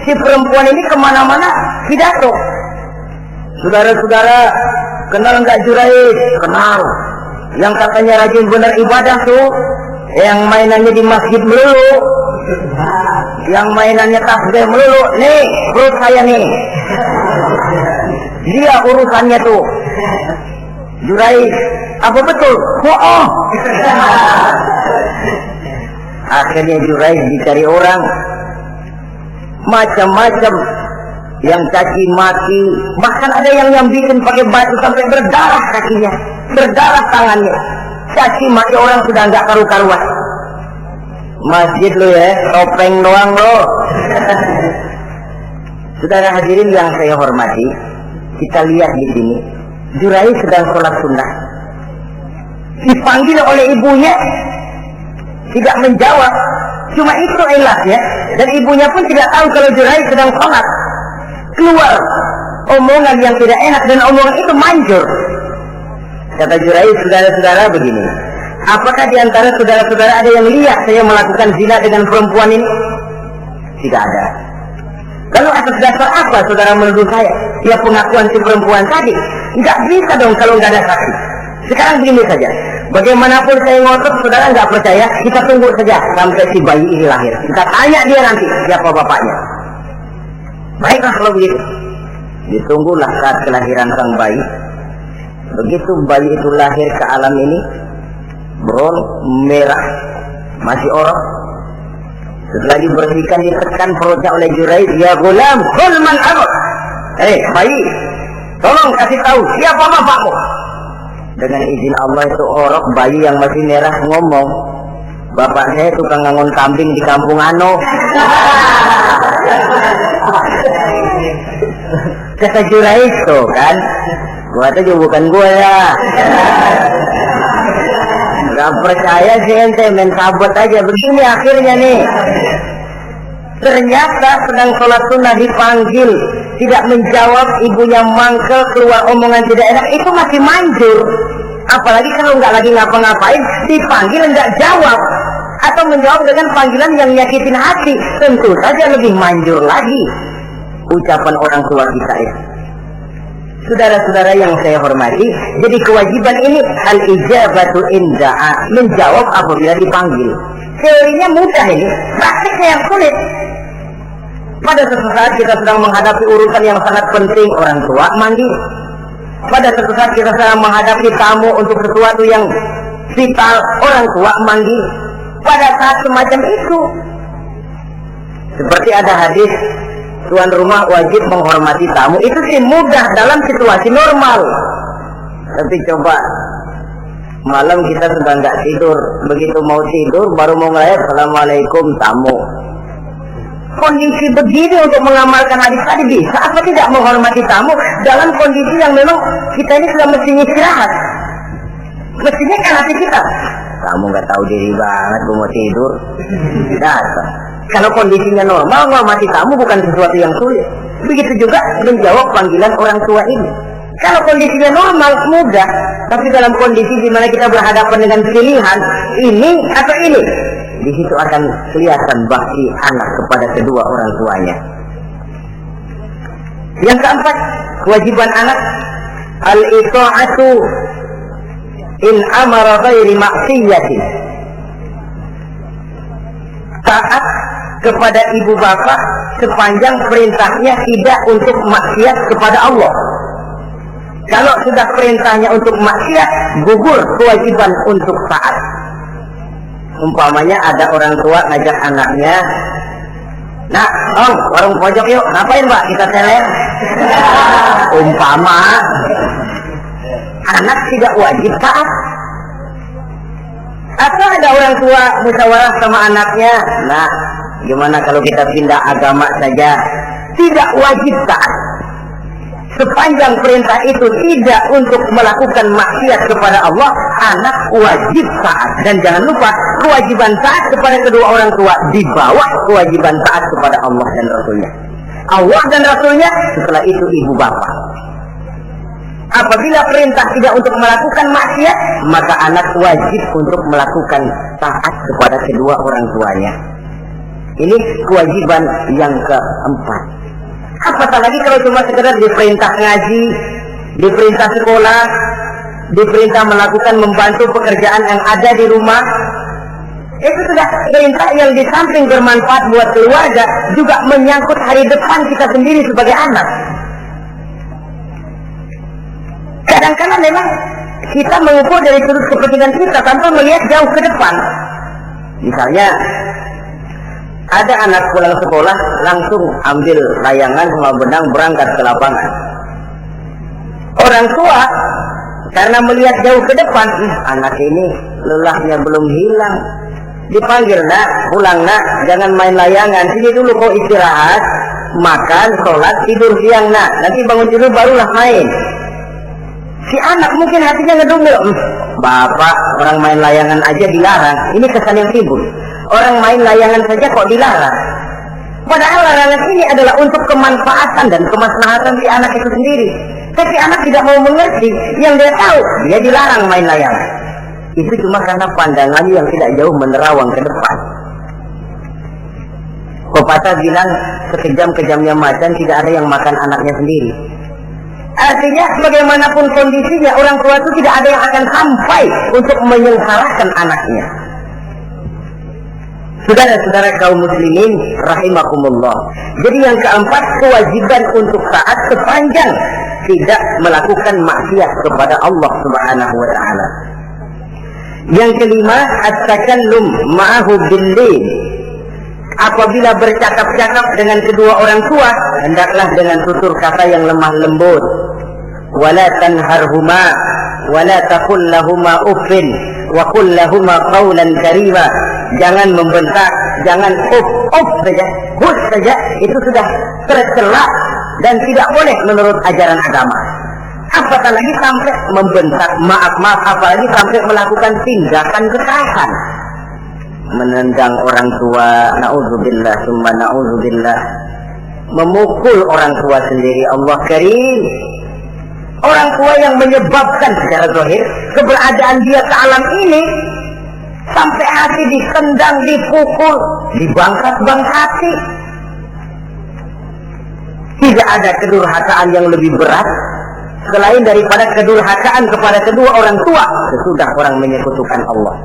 si perempuan ini kemana-mana pidato. Saudara-saudara, kenal nggak Jurayj? Kenal. Yang katanya rajin benar ibadah tuh, Yang mainannya di masjid melulu, yang mainannya tasbih melulu. Nih perut saya nih, dia urusannya tuh. Jurais, apa betul? Oh. Akhirnya Jurais dicari orang macam-macam, yang caci maki, bahkan ada yang bikin pakai batu sampai berdarah kakinya, berdarah tangannya. Caci maki orang sudah nggak karu-karuan. Masjid lo ya, topeng doang lo. Saudara hadirin yang saya hormati, kita lihat di sini, Jurais sedang sholat sunnah, dipanggil oleh ibunya, tidak menjawab. Cuma itu ilasnya, dan ibunya pun tidak tahu kalau Jurais sedang sholat. Keluar omongan yang tidak enak, dan omongan itu manjur. Kata Jurais, saudara-saudara begini, apakah di antara saudara-saudara ada yang lihat saya melakukan zina dengan perempuan ini? Tidak ada. Lalu atas dasar apa saudara menuduh saya? Ya pengakuan si perempuan tadi. Nggak bisa dong kalau nggak ada saksi. Sekarang begini saja, bagaimanapun saya ngotot, saudara nggak percaya, kita tunggu saja sampai si bayi ini lahir. Kita tanya dia nanti siapa bapaknya. Baiklah kalau begitu. Ditunggulah saat kelahiran sang bayi. Begitu bayi itu lahir ke alam ini, bron merah, masih orok. Setelah dibersihkan, ditekan perutnya oleh Jurais, ya gulam, kul man abuk. Bayi, tolong kasih tahu siapa bapakmu. Dengan izin Allah itu orok, bayi yang masih merah ngomong, bapak saya tukang ngangon kambing di kampung Ano. Kata Jurais tuh kan, gua tuh juga bukan gua ya. Gak percaya sih ente, main sabot aja. Begini akhirnya nih, ternyata sedang sholat sunnah dipanggil, tidak menjawab, ibunya mangkel, keluar omongan tidak enak, itu masih manjur. Apalagi kalau nggak lagi ngapa-ngapain, dipanggil nggak jawab, atau menjawab dengan panggilan yang nyakitin hati, tentu saja lebih manjur lagi ucapan orang tua kita ya. Saudara-saudara yang saya hormati, jadi kewajiban ini al-ijabatu inda'a, menjawab apabila dipanggil. Teorinya mudah ini, praktiknya yang sulit. Pada suatu saat kita sedang menghadapi urusan yang sangat penting, orang tua manggil. Pada suatu saat kita sedang menghadapi tamu untuk sesuatu yang vital, orang tua manggil. Pada saat semacam itu, seperti ada hadis, tuan rumah wajib menghormati tamu, itu sih mudah dalam situasi normal. Tapi coba malam kita sudah nggak tidur, begitu mau tidur baru mau ngeliat assalamualaikum tamu. Kondisi begini untuk mengamalkan hadis tadi bisa apa tidak menghormati tamu dalam kondisi yang memang kita ini sudah mestinya istirahat, mestinya kan hati kita, kamu nggak tahu diri banget, gue mau tidur. Dasar. Kalau kondisinya normal, menghormati tamu bukan sesuatu yang sulit. Begitu juga menjawab panggilan orang tua ini. Kalau kondisinya normal, mudah. Tapi dalam kondisi di mana kita berhadapan dengan pilihan ini atau ini, di situ akan kelihatan bakti anak kepada kedua orang tuanya. Yang keempat, kewajiban anak al-ita'atu in amara ghairi maksiyatin. Taat kepada ibu bapak sepanjang perintahnya tidak untuk maksiat kepada Allah. Kalau sudah perintahnya untuk maksiat, gugur kewajiban untuk taat. Umpamanya ada orang tua ngajak anaknya, nah, Om, warung pojok yuk, ngapain Pak? Kita teler. Umpama anak tidak wajib taat. Atau ada orang tua musyawarah sama anaknya, nah, gimana kalau kita pindah agama saja? Tidak wajib taat. Sepanjang perintah itu tidak untuk melakukan maksiat kepada Allah, anak wajib taat. Dan jangan lupa, kewajiban taat kepada kedua orang tua di bawah kewajiban taat kepada Allah dan Rasulnya. Allah dan Rasulnya, setelah itu ibu bapak. Apabila perintah tidak untuk melakukan maksiat, maka anak wajib untuk melakukan taat kepada kedua orang tuanya. Ini kewajiban yang keempat. Apatah lagi kalau cuma sekedar diperintah ngaji, diperintah sekolah, diperintah melakukan membantu pekerjaan yang ada di rumah, Itu sudah perintah yang di samping bermanfaat buat keluarga, juga menyangkut hari depan kita sendiri sebagai anak. Kadang-kadang memang kita mengukur dari sudut kepentingan kita tanpa melihat jauh ke depan. Misalnya, ada anak pulang sekolah langsung ambil layangan sama benang berangkat ke lapangan. Orang tua karena melihat jauh ke depan, anak ini lelahnya belum hilang. Dipanggil, nak, pulang nak, jangan main layangan, sini dulu kau istirahat, makan, sholat, tidur siang nak, nanti bangun tidur barulah main. Si anak mungkin hatinya ngedumel, bapak orang main layangan aja dilarang, ini kesan yang timbul. Orang main layangan saja kok dilarang. Padahal larangan ini adalah untuk kemanfaatan dan kemaslahatan si anak itu sendiri. Tapi anak tidak mau mengerti, yang dia tahu dia dilarang main layangan. Itu cuma karena pandangannya yang tidak jauh menerawang ke depan. Pepatah bilang sekejam-kejamnya macan tidak ada yang makan anaknya sendiri. Artinya bagaimanapun kondisinya, orang tua itu tidak ada yang akan sampai untuk menyengsarakan anaknya. Saudara-saudara kaum muslimin rahimakumullah. Jadi yang keempat, kewajiban untuk taat sepanjang tidak melakukan maksiat kepada Allah Subhanahu wa taala. Yang kelima, at-takallum ma'ahu bil-lail. Apabila bercakap-cakap dengan kedua orang tua, hendaklah dengan tutur kata yang lemah lembut. Wala tanharhuma wala taqul lahuma uffin wa qul lahuma qawlan karima. Jangan membentak, jangan uff saja, hus saja, itu sudah tercela dan tidak boleh menurut ajaran agama. Apalagi sampai membentak, maaf, apalagi sampai melakukan tindakan kekerasan, menendang orang tua, na'udzubillah, summa na'udzubillah, memukul orang tua sendiri, Allah karim. Orang tua yang menyebabkan secara zahir keberadaan dia ke alam ini, sampai hati ditendang, dipukul, dibangkat-bangkati. Tidak ada kedurhakaan yang lebih berat selain daripada kedurhakaan kepada kedua orang tua sesudah orang menyekutukan Allah.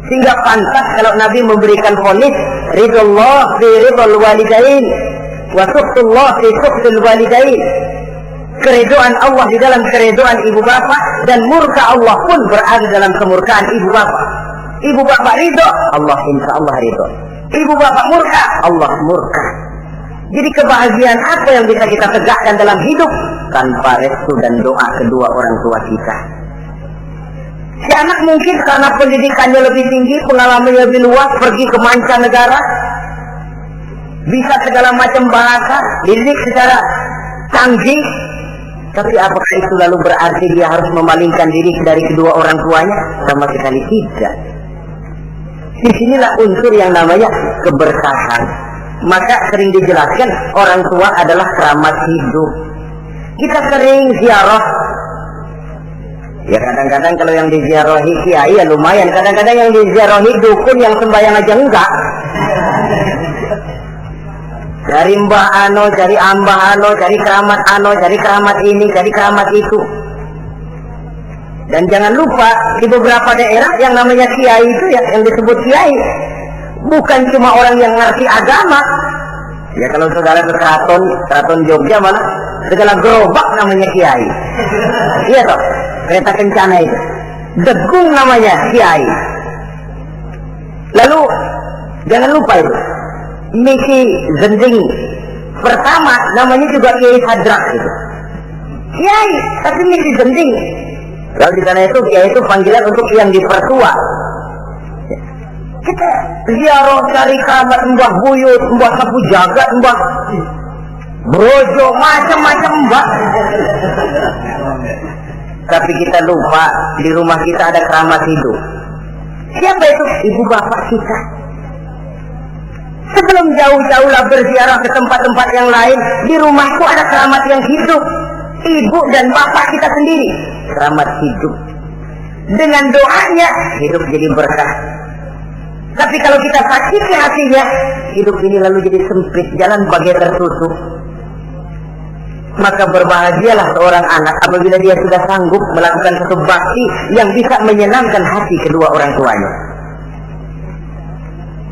Sehingga pantas kalau Nabi memberikan vonis, ridullah fi ridul walidain wa suhtullah fi suhtul walidain. Keridhaan Allah di dalam keridhaan ibu bapak, dan murka Allah pun berada dalam kemurkaan ibu bapak. Ibu bapak ridho, Allah insya Allah ridho. Ibu bapak murka, Allah murka. Jadi kebahagiaan apa yang bisa kita tegakkan dalam hidup tanpa restu dan doa kedua orang tua kita? Si anak mungkin karena pendidikannya lebih tinggi, pengalamannya lebih luas, pergi ke mancanegara, bisa segala macam bahasa, dididik secara canggih. Tapi apakah itu lalu berarti dia harus memalingkan diri dari kedua orang tuanya? Sama sekali tidak. Disinilah unsur yang namanya keberkahan. Maka sering dijelaskan orang tua adalah keramat hidup. Kita sering ziarah. Ya kadang-kadang kalau yang diziarahi kiai ya lumayan. Kadang-kadang yang diziarahi dukun yang sembahyang aja enggak. Cari mbah ano, cari ambah ano, cari keramat ini, cari keramat itu. Dan jangan lupa di beberapa daerah yang namanya kiai itu ya, yang disebut kiai bukan cuma orang yang ngerti agama. Ya kalau saudara ke keraton Jogja mana segala gerobak namanya kiai. Iya toh, kereta kencana itu degung namanya kiai. Lalu jangan lupa itu misi zending pertama namanya juga Kiai Hadrak itu. Kiai, tapi misi zending. Kalau di sana itu kiai itu panggilan untuk yang dipertua. Kita ziarah cari keramat Mbah Buyut, Mbah Sapu Jagat, Mbah Brojo, macam-macam Mbah. Tapi kita lupa di rumah kita ada keramat hidup. Siapa itu? Ibu bapak kita. Sebelum jauh-jauhlah berziarah ke tempat-tempat yang lain, di rumahku ada keramat yang hidup. Ibu dan bapak kita sendiri, keramat hidup. Dengan doanya, hidup jadi berkah. Tapi kalau kita sakiti hatinya, hidup ini lalu jadi sempit, jalan bagai tertutup. Maka berbahagialah seorang anak apabila dia sudah sanggup melakukan satu bakti yang bisa menyenangkan hati kedua orang tuanya.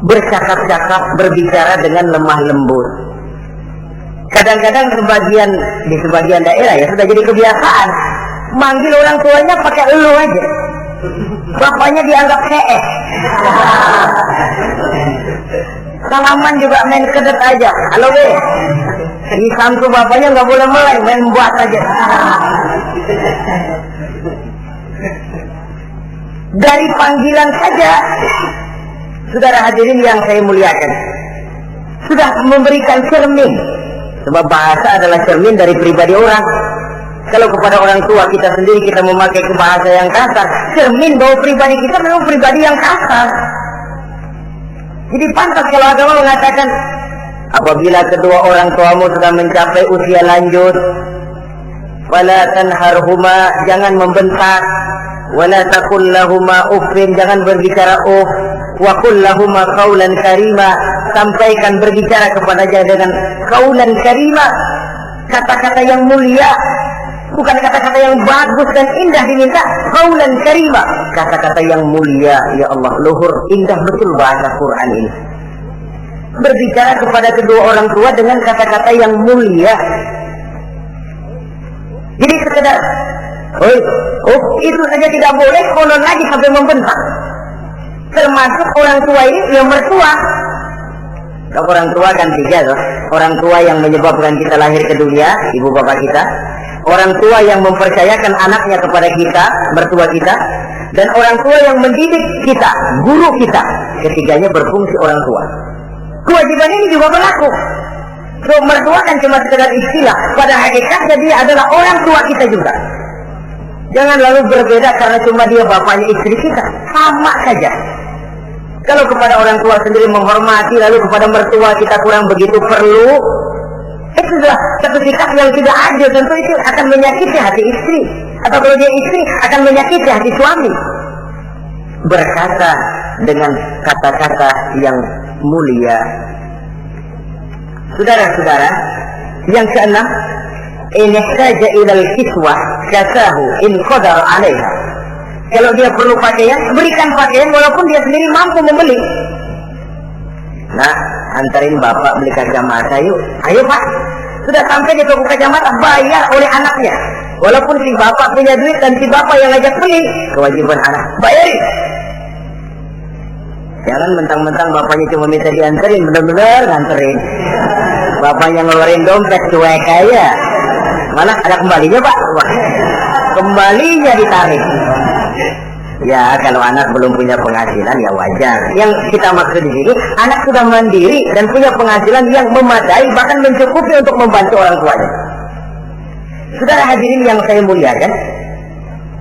bercakap-cakap, berbicara dengan lemah lembut. Kadang-kadang di sebagian daerah ya sudah jadi kebiasaan manggil orang tuanya pakai elu aja. Bapaknya dianggap CS. Salaman juga main kedet aja. Halo be. Di santu bapaknya nggak boleh meleng, main buat aja. Dari panggilan saja, saudara hadirin yang saya muliakan, sudah memberikan cermin. Sebab bahasa adalah cermin dari pribadi orang. Kalau kepada orang tua kita sendiri kita memakai bahasa yang kasar, cermin bahwa pribadi kita memang pribadi yang kasar. Jadi pantas kalau agama mengatakan, apabila kedua orang tuamu sudah mencapai usia lanjut, wala tanharhuma, jangan membentak, wala taqul lahuma uffin, jangan berbicara uff, wa qul lahuma qaulan karima, sampaikan berbicara kepadanya dengan qaulan karima, kata-kata yang mulia, bukan kata-kata yang bagus dan indah diminta, qaulan karima, kata-kata yang mulia. Ya Allah, luhur indah betul bahasa Quran ini. Berbicara kepada kedua orang tua dengan kata-kata yang mulia. Jadi sekedar itu saja tidak boleh, konon lagi sampai membentak. Termasuk orang tua ini yang mertua. Kalau orang tua kan tiga loh. Orang tua yang menyebabkan kita lahir ke dunia, ibu bapak kita. Orang tua yang mempercayakan anaknya kepada kita, mertua kita. Dan orang tua yang mendidik kita, guru kita. Ketiganya berfungsi orang tua. Kewajiban ini juga berlaku. So, mertua kan cuma sekedar istilah. Pada hakikatnya dia adalah orang tua kita juga. Jangan lalu berbeda karena cuma dia bapaknya istri kita. Sama saja. Kalau kepada orang tua sendiri menghormati, lalu kepada mertua kita kurang begitu perlu, itu sudah satu sikap yang tidak adil. Tentu itu akan menyakiti hati istri. Atau kalau dia istri, akan menyakiti hati suami. Berkata dengan kata-kata yang mulia. Saudara-saudara, yang keenam, in ihtaja ilal kiswah kasahu in qadar 'alaiha. Kalau dia perlu pakaian, berikan pakaian walaupun dia sendiri mampu membeli. Nah, antarin bapak beli kacamata yuk. Ayo pak. Sudah sampai di toko kacamata, bayar oleh anaknya. Walaupun si bapak punya duit dan si bapak yang ngajak beli, kewajiban anak bayarin. Jangan mentang-mentang bapaknya cuma minta dianterin, benar-benar nganterin. Bapaknya ngeluarin dompet cuek aja. Mana ada kembalinya pak? Wah, kembalinya ditarik. Ya kalau anak belum punya penghasilan ya wajar. Yang kita maksud di sini, anak sudah mandiri dan punya penghasilan yang memadai, bahkan mencukupi untuk membantu orang tuanya. Saudara hadirin yang saya muliakan,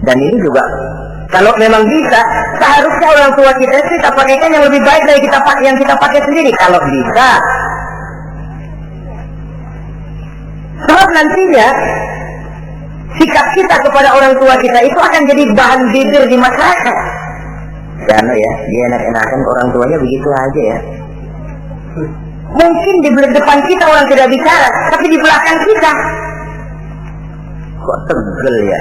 dan ini juga kalau memang bisa, seharusnya orang tua kita pakaikan yang lebih baik dari yang kita pakai sendiri. Kalau bisa. Sebab nantinya sikap kita kepada orang tua kita itu akan jadi bahan bibir di masyarakat. Jangan ya, dia enak-enakan orang tuanya begitu aja ya. Mungkin di depan kita orang tidak bicara, tapi di belakang kita. Kok tegel ya?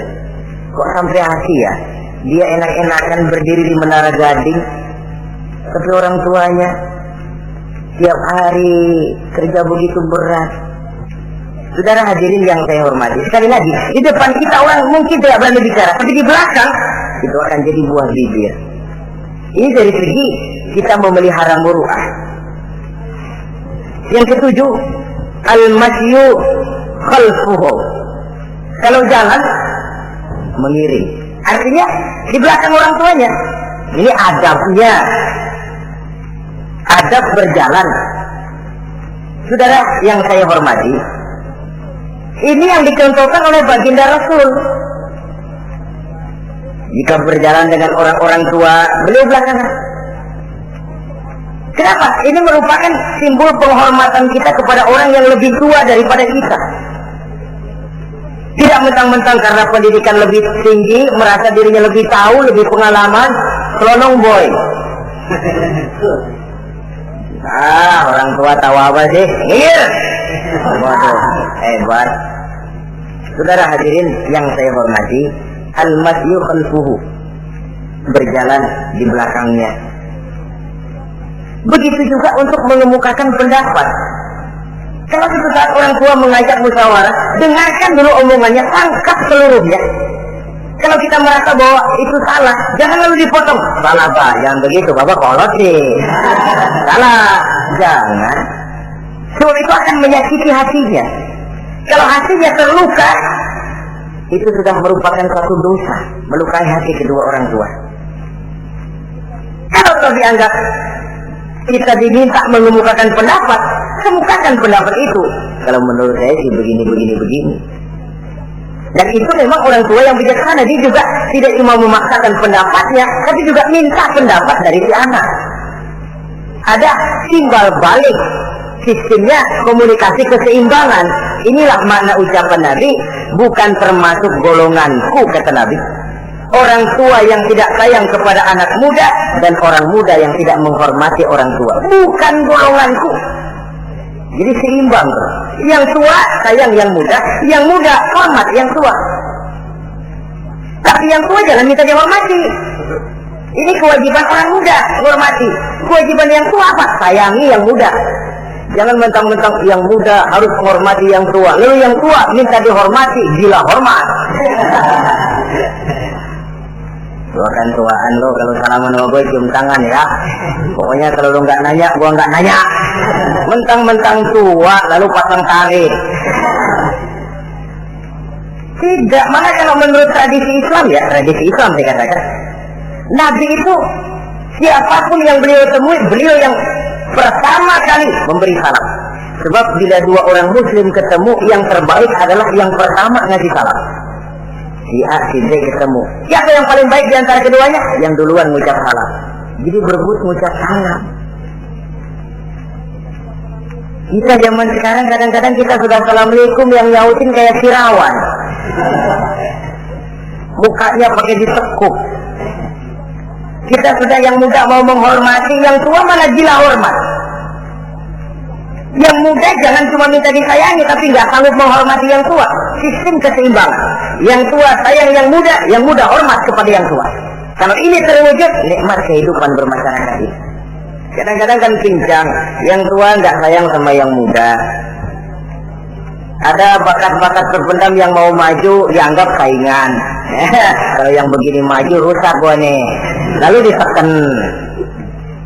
Kok sampai hati ya? Dia enak-enakan berdiri di Menara Gading, tapi orang tuanya tiap hari kerja begitu berat. Saudara hadirin yang saya hormati, sekali lagi, di depan kita orang mungkin tidak berani bicara, tapi di belakang itu akan jadi buah bibir. Ini dari segi kita memelihara muru'ah. Yang ketujuh, al-masyu khalfuhu. Kalau jalan, mengiring. Artinya di belakang orang tuanya. Ini adabnya. Adab berjalan. Saudara yang saya hormati, ini yang dicontohkan oleh baginda Rasul. Jika berjalan dengan orang-orang tua, beliau belakangan. Kenapa? Ini merupakan simbol penghormatan kita kepada orang yang lebih tua daripada kita. Tidak mentang-mentang karena pendidikan lebih tinggi, merasa dirinya lebih tahu, lebih pengalaman, selonong boy. Orang tua tahu apa sih? Ngir. Waduh, hebat. Saudara hadirin yang saya hormati, al-masyu khalfuhu, berjalan di belakangnya. Begitu juga untuk mengemukakan pendapat. Kalau suatu saat orang tua mengajak musyawarah, dengarkan dulu omongannya, tangkap seluruhnya. Kalau kita merasa bahwa itu salah, jangan lalu dipotong. Salah Pak, jangan begitu, Bapak kolot sih. Salah, jangan. Sebab itu akan menyakiti hatinya. Kalau hatinya terluka, itu sudah merupakan suatu dosa, melukai hati kedua orang tua. Kalau dianggap kita diminta mengemukakan pendapat, kemukakan pendapat itu. Kalau menurut saya sih begini. Dan itu memang orang tua yang bijaksana. Dia juga tidak cuma memaksakan pendapatnya, tapi juga minta pendapat dari si anak. Ada timbal balik, sistemnya komunikasi keseimbangan. Inilah makna ucapan Nabi, bukan termasuk golonganku, kata Nabi. Orang tua yang tidak sayang kepada anak muda dan orang muda yang tidak menghormati orang tua, bukan golonganku. Jadi seimbang. Yang tua sayang yang muda hormat yang tua. Tapi yang tua jangan minta dihormati. Ini kewajiban orang muda, hormati. Kewajiban yang tua apa? Sayangi yang muda. Jangan mentang-mentang yang muda harus menghormati yang tua. Lalu yang tua minta dihormati, gila hormat. Doakan tuaan lo, kalau salaman sama gue cium tangan ya. Pokoknya kalau lo nggak nanya, gue nggak nanya. Mentang-mentang tua lalu pasang tali. Tidak, mana kalau menurut tradisi Islam ya, tradisi Islam saya katakan, Nabi itu siapapun yang beliau temui, beliau yang pertama kali memberi salam. Sebab bila dua orang muslim ketemu, yang terbaik adalah yang pertama ngasih salam. Si A, si B ketemu, siapa yang paling baik di antara keduanya? Yang duluan ngucap salam. Jadi berebut ngucap salam. Kita zaman sekarang kadang-kadang kita sudah assalamualaikum, yang nyautin kayak Firawan. Mukanya pakai ditekuk. Kita sudah yang muda mau menghormati, yang tua malah gila hormat. Yang muda jangan cuma minta disayangi, tapi nggak sanggup menghormati yang tua. Sistem keseimbangan. Yang tua sayang yang muda hormat kepada yang tua. Kalau ini terwujud, nikmat kehidupan bermasyarakat ini. Kadang-kadang kan pincang, yang tua nggak sayang sama yang muda. Ada bakat-bakat terpendam yang mau maju dianggap saingan. Kalau yang begini maju rusak gua nih. Lalu ditekan.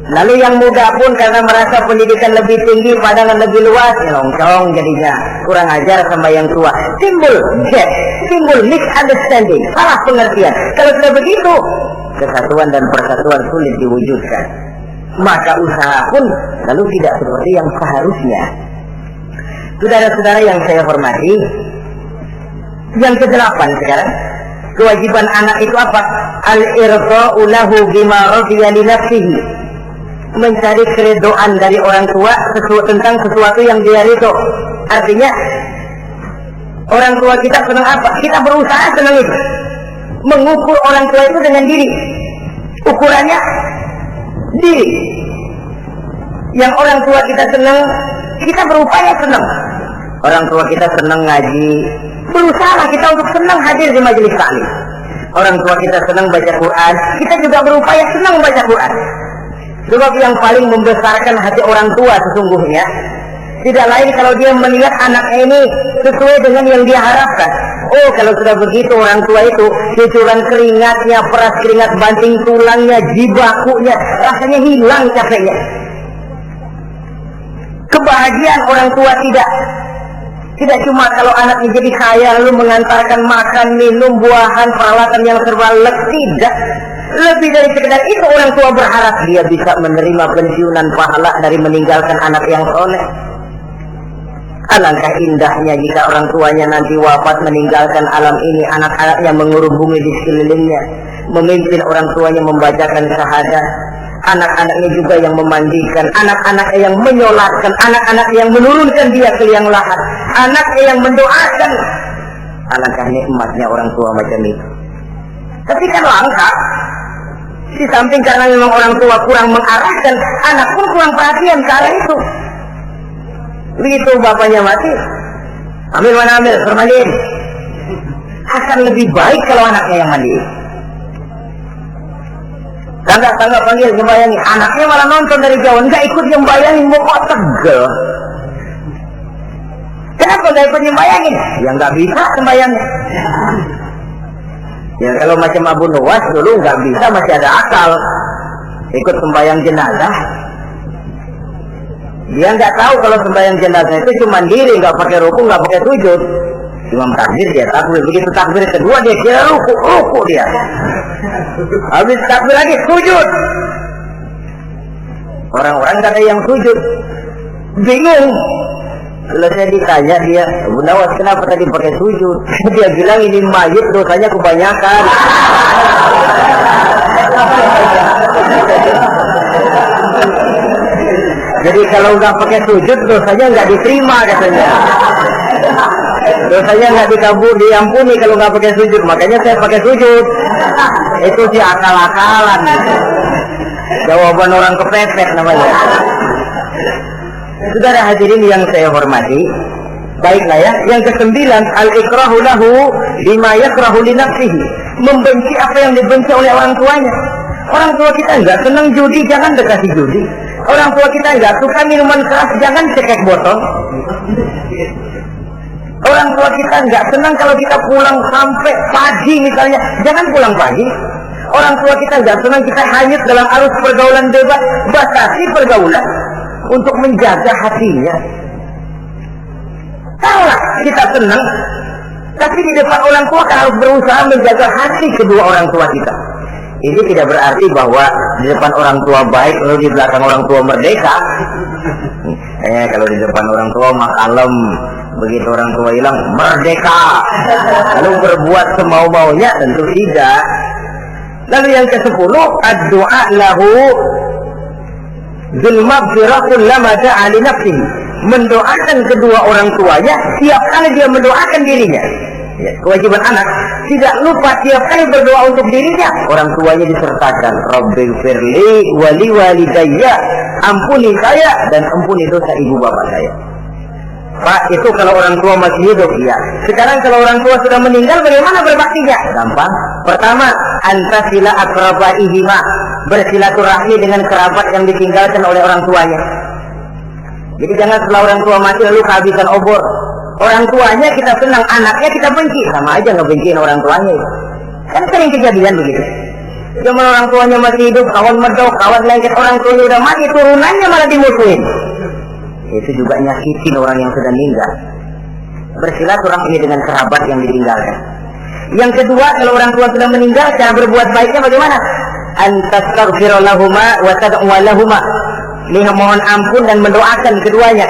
Lalu yang muda pun karena merasa pendidikan lebih tinggi, pandangan lebih luas, nongkrong jadinya, kurang ajar sama yang tua. Timbul gap, timbul misunderstanding, salah pengertian. Kalau sudah begitu, kesatuan dan persatuan sulit diwujudkan. Maka usaha pun lalu tidak seperti yang seharusnya. Saudara-saudara yang saya hormati, yang ke-8 sekarang, kewajiban anak itu apa? Al-irqa'u lahu bima radiya li nafsihi. Mencari keredoan dari orang tua tentang sesuatu yang dia ridho. Artinya orang tua kita senang apa? Kita berusaha senang itu. Mengukur orang tua itu dengan diri. Ukurannya diri. Yang orang tua kita senang, kita berupaya senang. Orang tua kita senang ngaji, berusaha kita untuk senang hadir di majelis taklim. Orang tua kita senang baca Quran, kita juga berupaya senang baca Quran. Sebab yang paling membesarkan hati orang tua sesungguhnya tidak lain kalau dia melihat anak ini sesuai dengan yang dia harapkan. Oh, kalau sudah begitu orang tua itu cucuran keringatnya, peras keringat banting tulangnya, jibakunya, rasanya hilang capeknya. Kebahagiaan orang tua tidak cuma kalau anaknya jadi kaya lalu mengantarkan makan, minum, buahan, peralatan yang serba lengkap, tidak. Lebih dari sekedar itu, orang tua berharap dia bisa menerima pensiunan pahala dari meninggalkan anak yang soleh. Alangkah indahnya jika orang tuanya nanti wafat meninggalkan alam ini, anak-anaknya mengurungi di sekelilingnya, memimpin orang tuanya membacakan syahadat, anak-anaknya juga yang memandikan, anak-anaknya yang menyolatkan, anak-anaknya yang menurunkan dia ke liang lahat, anaknya yang mendoakan. Alangkah nikmatnya orang tua macam itu. Tapi kan langka. Di samping karena memang orang tua kurang mengarahkan, anak pun kurang perhatian ke arah itu. Begitu bapaknya mati, ambil mana ambil, bermandiin. Akan lebih baik kalau anaknya yang mandi. Tangga panggil nyembayangi, anaknya malah nonton dari jauh, nggak ikut nyembayangin, mau kok tegel. Kenapa nggak ikut nyembayangin? Ya nggak bisa sembayangnya. Ya kalau macam Abu Nuwas dulu nggak bisa, masih ada akal. Ikut sembayang jenazah. Dia nggak tahu kalau sembayang jenazah itu cuma diri, nggak pakai ruku, nggak pakai sujud. Imam takbir dia takbir, begitu takbir kedua dia kira ruku dia. Habis takbir lagi sujud. Orang-orang kata yang sujud bingung. Kalau saya ditanya dia, Abu Nawas kenapa tadi pakai sujud? Dia bilang ini mayit dosanya kebanyakan. Jadi kalau nggak pakai sujud dosanya nggak diterima katanya. Dosanya nggak dikabul, diampuni kalau nggak pakai sujud. Makanya saya pakai sujud. Itu sih akal-akalan. Jawaban orang kepepet namanya. Saudara hadirin yang saya hormati, baiklah ya. Yang kesembilan, al-ikrahu lahu bima yakrahu li nafsihi. Membenci apa yang dibenci oleh orang tuanya. Orang tua kita enggak senang judi, jangan dekati judi. Orang tua kita enggak suka minuman keras, jangan cekek botol. Orang tua kita enggak senang kalau kita pulang sampai pagi misalnya, jangan pulang pagi. Orang tua kita enggak senang kita hanyut dalam arus pergaulan bebas, batasi pergaulan untuk menjaga hatinya. Tahulah kita senang, tapi di depan orang tua kita harus berusaha menjaga hati kedua orang tua kita. Ini tidak berarti bahwa di depan orang tua baik lalu di belakang orang tua merdeka. Kalau di depan orang tua mah kalem, begitu orang tua hilang merdeka, lalu berbuat semau-maunya, tentu tidak. Lalu yang ke-10, ad-du'a lahu bil maghfirah kullama da'a li nafsihi. Mendoakan kedua orang tuanya tiap kali dia mendoakan dirinya. Ya, kewajiban anak tidak lupa tiap kali berdoa untuk dirinya. Orang tuanya disertakan, Rabbighfirli wa li walidayya, ampuni saya dan ampuni dosa ibu bapak saya. Pak, itu kalau orang tua masih hidup, ya. Sekarang kalau orang tua sudah meninggal, bagaimana berbaktinya? Gampang. Pertama, antasila akrabaihima, bersilaturahmi dengan kerabat yang ditinggalkan oleh orang tuanya. Jadi jangan setelah orang tua mati lalu kehabisan obor. Orang tuanya kita senang, anaknya kita benci, sama aja ngebenciin orang tuanya. Kan sering kejadian begitu. Zaman orang tuanya masih hidup, kawan medok, kawan lengket, orang tuanya udah mati, turunannya malah dimusuhin. Itu juga nyakitin orang yang sudah meninggal. Bersilaturahmi dengan kerabat yang ditinggalkan. Yang kedua, kalau orang tua sudah meninggal, cara berbuat baiknya bagaimana? Antastaghfira lahuma wa tad'u lahuma. Mohon ampun dan mendoakan keduanya.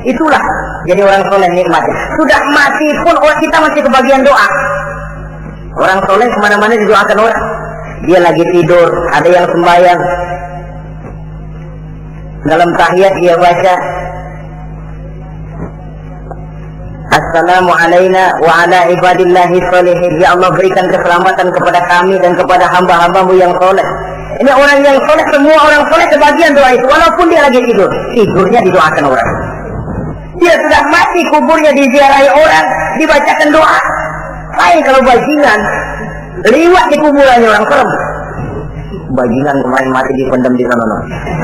Itulah jadi orang soleh nikmatnya. Sudah mati pun kita masih kebagian doa. Orang soleh kemana-mana didoakan orang. Dia lagi tidur, ada yang sembahyang. Dalam tahiyat dia baca, Assalamu alaina wa ala ibadillahi sholihin. Ya Allah, berikan keselamatan kepada kami dan kepada hamba-hambamu yang soleh. Ini orang yang soleh, semua orang soleh kebagian doa itu. Walaupun dia lagi tidur, tidurnya didoakan orang. Dia sudah mati, kuburnya diziarahi orang, dibacakan doa. Lain kalau bajingan, liwat di kuburannya orang serem. Bajingan kemarin mati dipendam di sana.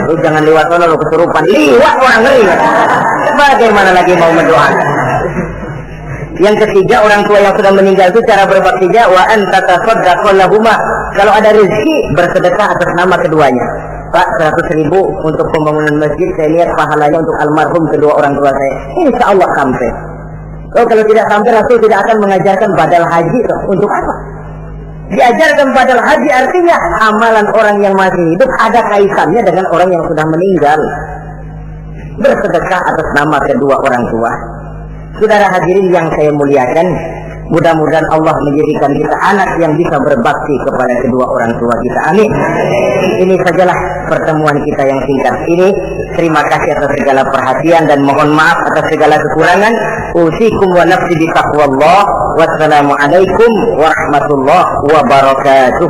Lu jangan lewat sana, lu kesurupan. Liwat orang ngeri. Bagaimana lagi mau mendoakan? Yang ketiga, orang tua yang sudah meninggal itu cara berbaktinya wa anta tasaddaqu lahuma. Kalau ada rezeki, bersedekah atas nama keduanya. Pak, 100.000 untuk pembangunan masjid, saya lihat pahalanya untuk almarhum kedua orang tua saya. Insya Allah sampai. Kalau tidak sampai, Rasul tidak akan mengajarkan badal haji. Untuk apa? Diajarkan badal haji artinya amalan orang yang masih hidup ada kaitannya dengan orang yang sudah meninggal. Bersedekah atas nama kedua orang tua. Saudara hadirin yang saya muliakan, mudah-mudahan Allah menjadikan kita anak yang bisa berbakti kepada kedua orang tua kita. Amin. Ini sajalah pertemuan kita yang singkat ini. Terima kasih atas segala perhatian dan mohon maaf atas segala kekurangan. Usikum wa nafsi bi taqwallah. Wassalamualaikum warahmatullahi wabarakatuh.